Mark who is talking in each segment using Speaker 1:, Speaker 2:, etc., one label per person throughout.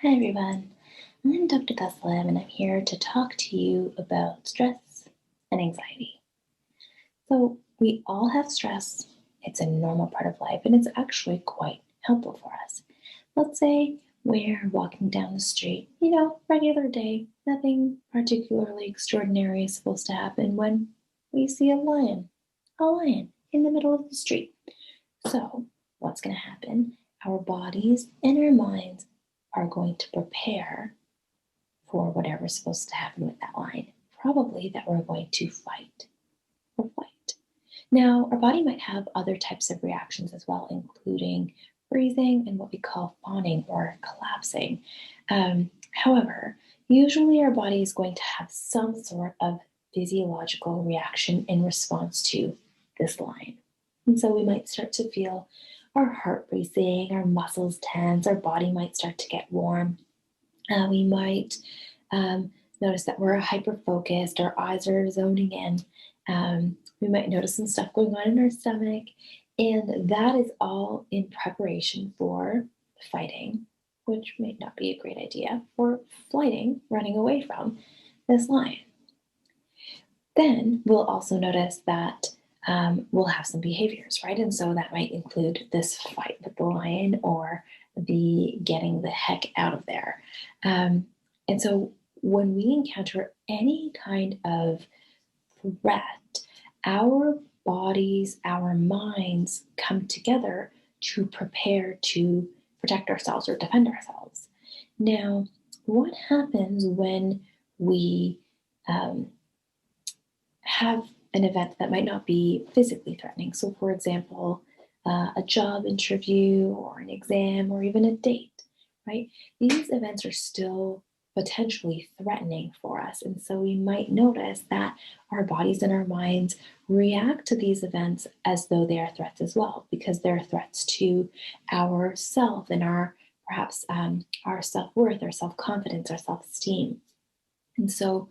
Speaker 1: Hi everyone, I'm Dr. Taslim and I'm here to talk to you about stress and anxiety. So, we all have stress, it's a normal part of life, and it's actually quite helpful for us. Let's say we're walking down the street, regular day, nothing particularly extraordinary is supposed to happen when we see a lion in the middle of the street. So, what's going to happen? Our bodies and our minds are going to prepare for whatever's supposed to happen with that lion. Probably that we're going to fight or flight. Now, our body might have other types of reactions as well, including freezing and what we call fawning or collapsing. However, usually our body is going to have some sort of physiological reaction in response to this lion. And so we might start to feel our heart racing, our muscles tense, our body might start to get warm. We might notice that we're hyper focused, our eyes are zoning in. We might notice some stuff going on in our stomach, and that is all in preparation for fighting, which may not be a great idea, or flighting, running away from this lion. Then we'll also notice that we'll have some behaviors, right? And so that might include this fight with the lion or the getting the heck out of there. And so when we encounter any kind of threat, our bodies, our minds come together to prepare to protect ourselves or defend ourselves. Now, what happens when we have an event that might not be physically threatening? So, for example, a job interview or an exam or even a date, right? These events are still potentially threatening for us. And so we might notice that our bodies and our minds react to these events as though they are threats as well, because they're threats to our self and our perhaps our self-worth, our self-confidence, our self-esteem. And so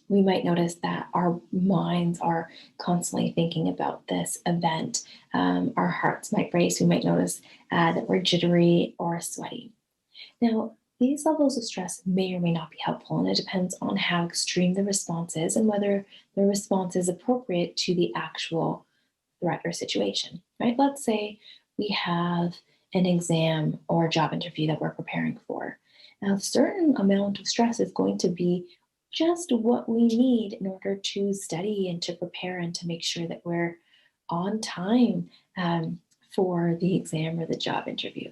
Speaker 1: we might notice that our minds are constantly thinking about this event. Our hearts might race. We might notice that we're jittery or sweaty. Now, these levels of stress may or may not be helpful, and it depends on how extreme the response is and whether the response is appropriate to the actual threat or situation, right? Let's say we have an exam or job interview that we're preparing for. Now, a certain amount of stress is going to be just what we need in order to study and to prepare and to make sure that we're on time for the exam or the job interview.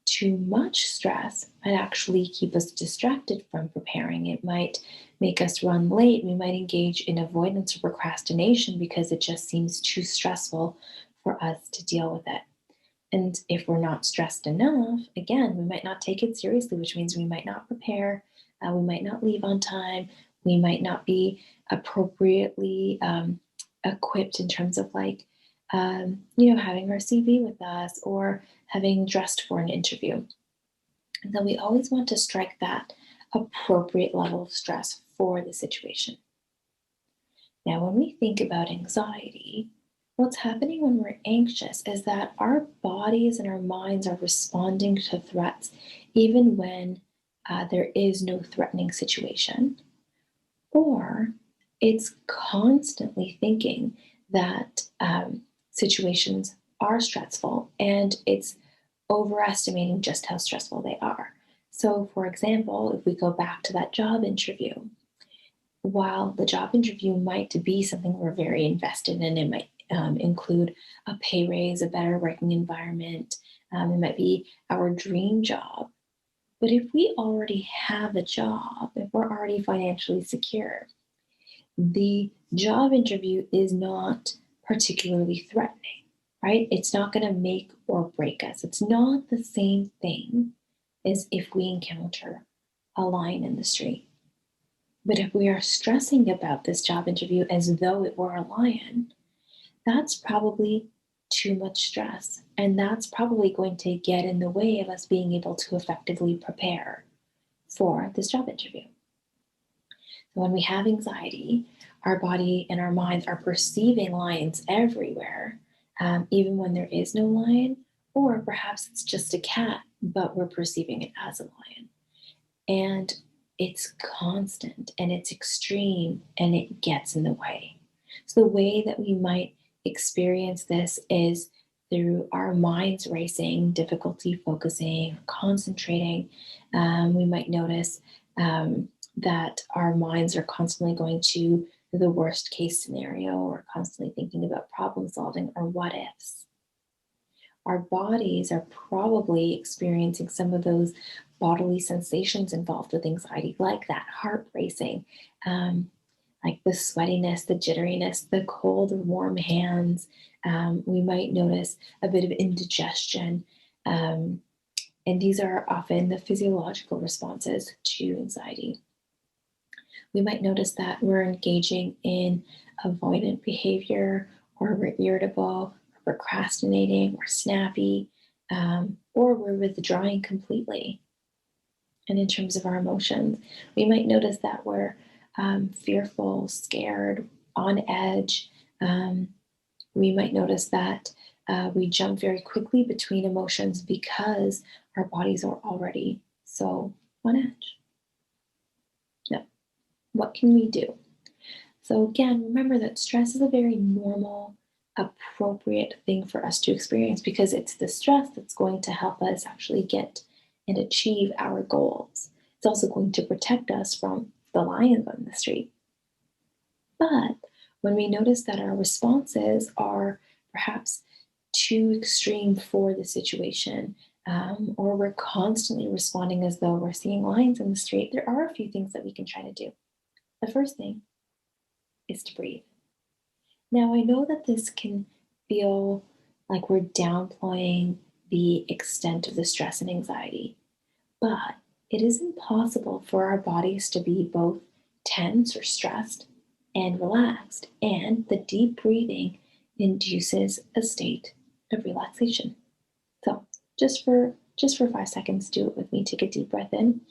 Speaker 1: Too much stress might actually keep us distracted from preparing. It might make us run late. We might engage in avoidance or procrastination because it just seems too stressful for us to deal with it. And if we're not stressed enough, again, we might not take it seriously, which means we might not prepare, we might not leave on time, we might not be appropriately equipped in terms of having our CV with us or having dressed for an interview. And then we always want to strike that appropriate level of stress for the situation. Now, when we think about anxiety, what's happening when we're anxious is that our bodies and our minds are responding to threats even when there is no threatening situation, or it's constantly thinking that situations are stressful and it's overestimating just how stressful they are. So, for example, if we go back to that job interview, while the job interview might be something we're very invested in, it might include a pay raise, a better working environment, it might be our dream job. But if we already have a job, if we're already financially secure, the job interview is not particularly threatening, right? It's not going to make or break us. It's not the same thing as if we encounter a lion in the street. But if we are stressing about this job interview as though it were a lion, that's probably too much stress. And that's probably going to get in the way of us being able to effectively prepare for this job interview. When we have anxiety, our body and our minds are perceiving lions everywhere, even when there is no lion, Or perhaps it's just a cat, but we're perceiving it as a lion. And it's constant and it's extreme and it gets in the way. So, the way that we might experience this is through our minds racing, difficulty focusing, concentrating. We might notice that our minds are constantly going to the worst case scenario or constantly thinking about problem solving or what ifs. Our bodies are probably experiencing some of those bodily sensations involved with anxiety, like that heart racing, um, like the sweatiness, the jitteriness, the cold or warm hands. We might notice a bit of indigestion. Um, and these are often the physiological responses to anxiety. We might notice that we're engaging in avoidant behavior, or we're irritable, or procrastinating, or snappy, or we're withdrawing completely. And in terms of our emotions, we might notice that we're fearful, scared, on edge. Um, we might notice that we jump very quickly between emotions because our bodies are already so on edge. Now, what can we do? So, again, remember that stress is a very normal, appropriate thing for us to experience because it's the stress that's going to help us actually get and achieve our goals. It's also going to protect us from the lions on the street. But when we notice that our responses are perhaps too extreme for the situation, or we're constantly responding as though we're seeing lions in the street, there are a few things that we can try to do. The first thing is to breathe. Now, I know that this can feel like we're downplaying the extent of the stress and anxiety, but it is impossible for our bodies to be both tense or stressed and relaxed, and the deep breathing induces a state of relaxation. So, just for 5 seconds, do it with me. Take a deep breath in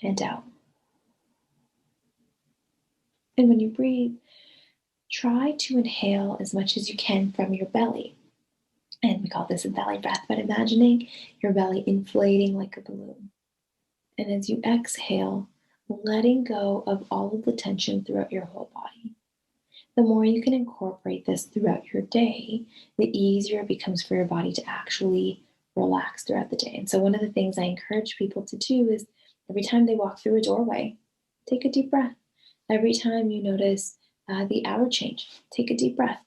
Speaker 1: and out. And when you breathe, try to inhale as much as you can from your belly. And we call this a belly breath, but imagining your belly inflating like a balloon. And as you exhale, letting go of all of the tension throughout your whole body. The more you can incorporate this throughout your day, the easier it becomes for your body to actually relax throughout the day. And so, one of the things I encourage people to do is every time they walk through a doorway, take a deep breath. Every time you notice the hour change, take a deep breath.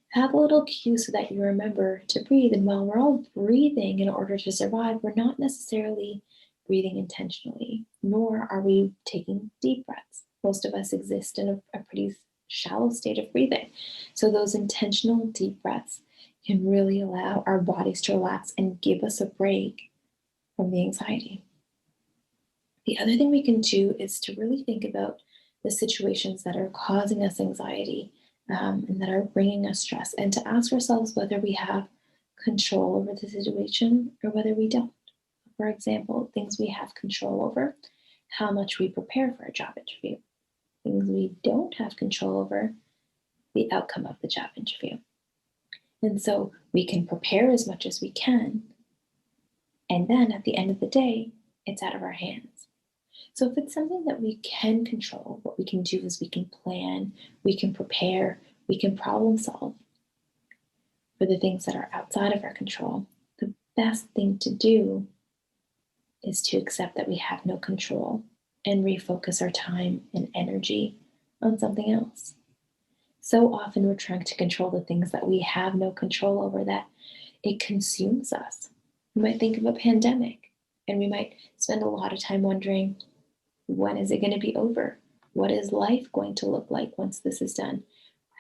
Speaker 1: Have a little cue so that you remember to breathe. And while we're all breathing in order to survive, we're not necessarily breathing intentionally, nor are we taking deep breaths. Most of us exist in a pretty shallow state of breathing. So, those intentional deep breaths can really allow our bodies to relax and give us a break from the anxiety. The other thing we can do is to really think about the situations that are causing us anxiety, and that are bringing us stress, and to ask ourselves whether we have control over the situation or whether we don't. For example, things we have control over: how much we prepare for a job interview. Things we don't have control over: the outcome of the job interview. And so we can prepare as much as we can, and then at the end of the day, it's out of our hands. So if it's something that we can control, what we can do is we can plan, we can prepare, we can problem solve. For the things that are outside of our control, the best thing to do is to accept that we have no control and refocus our time and energy on something else. So often we're trying to control the things that we have no control over, that it consumes us. We might think of a pandemic and we might spend a lot of time wondering, when is it going to be over? What is life going to look like once this is done?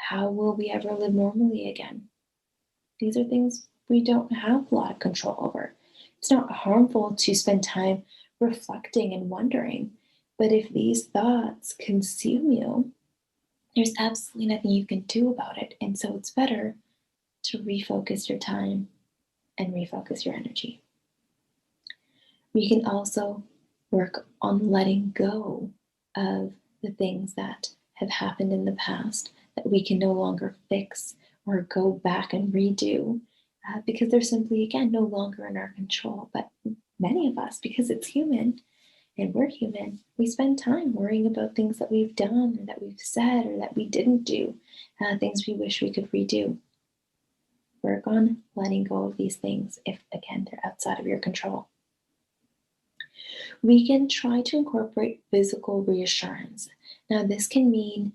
Speaker 1: How will we ever live normally again? These are things we don't have a lot of control over. It's not harmful to spend time reflecting and wondering, but if these thoughts consume you, there's absolutely nothing you can do about it. And so it's better to refocus your time and refocus your energy. We can also work on letting go of the things that have happened in the past that we can no longer fix or go back and redo because they're simply, again, no longer in our control. But many of us, because it's human and we're human, we spend time worrying about things that we've done or that we've said or that we didn't do, things we wish we could redo. Work on letting go of these things if, again, they're outside of your control. We can try to incorporate physical reassurance. Now, this can mean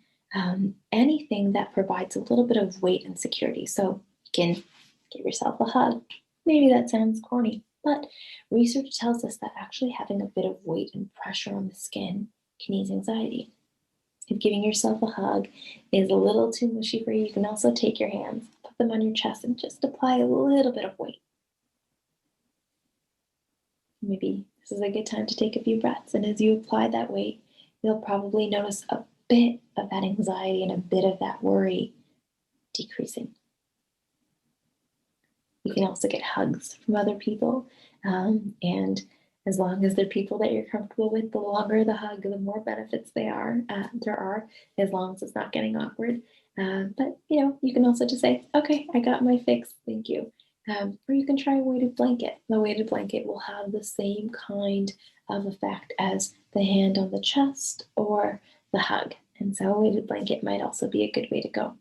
Speaker 1: anything that provides a little bit of weight and security. So you can give yourself a hug. Maybe that sounds corny, but research tells us that actually having a bit of weight and pressure on the skin can ease anxiety. If giving yourself a hug is a little too mushy for you, you can also take your hands, put them on your chest, and just apply a little bit of weight. Maybe this is a good time to take a few breaths. And as you apply that weight, you'll probably notice a bit of that anxiety and a bit of that worry decreasing. You can also get hugs from other people. And as long as they're people that you're comfortable with, the longer the hug, the more benefits there are, as long as it's not getting awkward. But you can also just say, okay, I got my fix, thank you. Or you can try a weighted blanket. The weighted blanket will have the same kind of effect as the hand on the chest or the hug. And so a weighted blanket might also be a good way to go.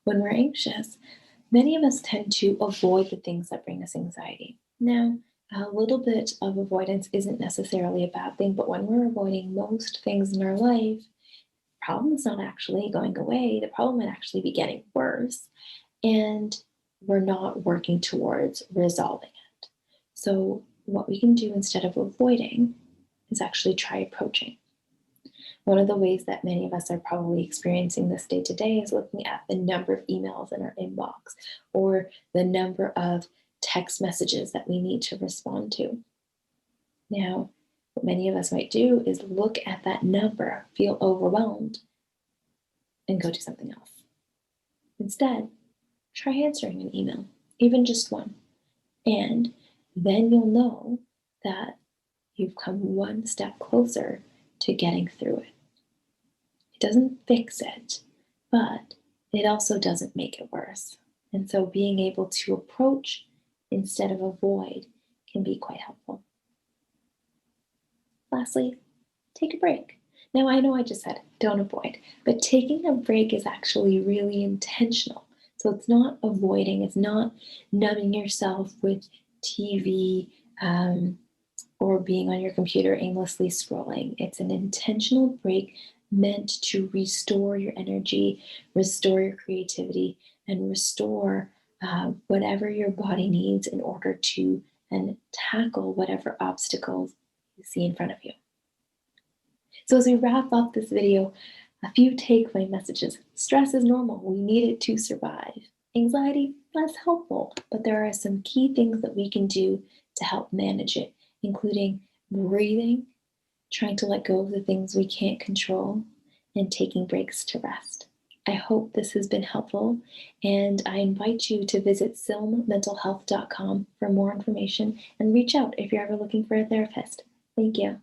Speaker 1: When we're anxious, many of us tend to avoid the things that bring us anxiety. Now, a little bit of avoidance isn't necessarily a bad thing, but when we're avoiding most things in our life, the problem is not actually going away. The problem might actually be getting worse. And we're not working towards resolving it. So what we can do instead of avoiding is actually try approaching. One of the ways that many of us are probably experiencing this day to day is looking at the number of emails in our inbox or the number of text messages that we need to respond to. Now, what many of us might do is look at that number, feel overwhelmed, and go do something else. Instead, try answering an email, even just one. And then you'll know that you've come one step closer to getting through it. It doesn't fix it, but it also doesn't make it worse. And so being able to approach instead of avoid can be quite helpful. Lastly, take a break. Now, I know I just said don't avoid, but taking a break is actually really intentional. So it's not avoiding, it's not numbing yourself with TV or being on your computer aimlessly scrolling. It's an intentional break meant to restore your energy, restore your creativity, and restore whatever your body needs in order to tackle whatever obstacles you see in front of you. So as we wrap up this video, a few takeaway messages. Stress is normal. We need it to survive. Anxiety, less helpful, but there are some key things that we can do to help manage it, including breathing, trying to let go of the things we can't control, and taking breaks to rest. I hope this has been helpful, and I invite you to visit silmmentalhealth.com for more information and reach out if you're ever looking for a therapist. Thank you.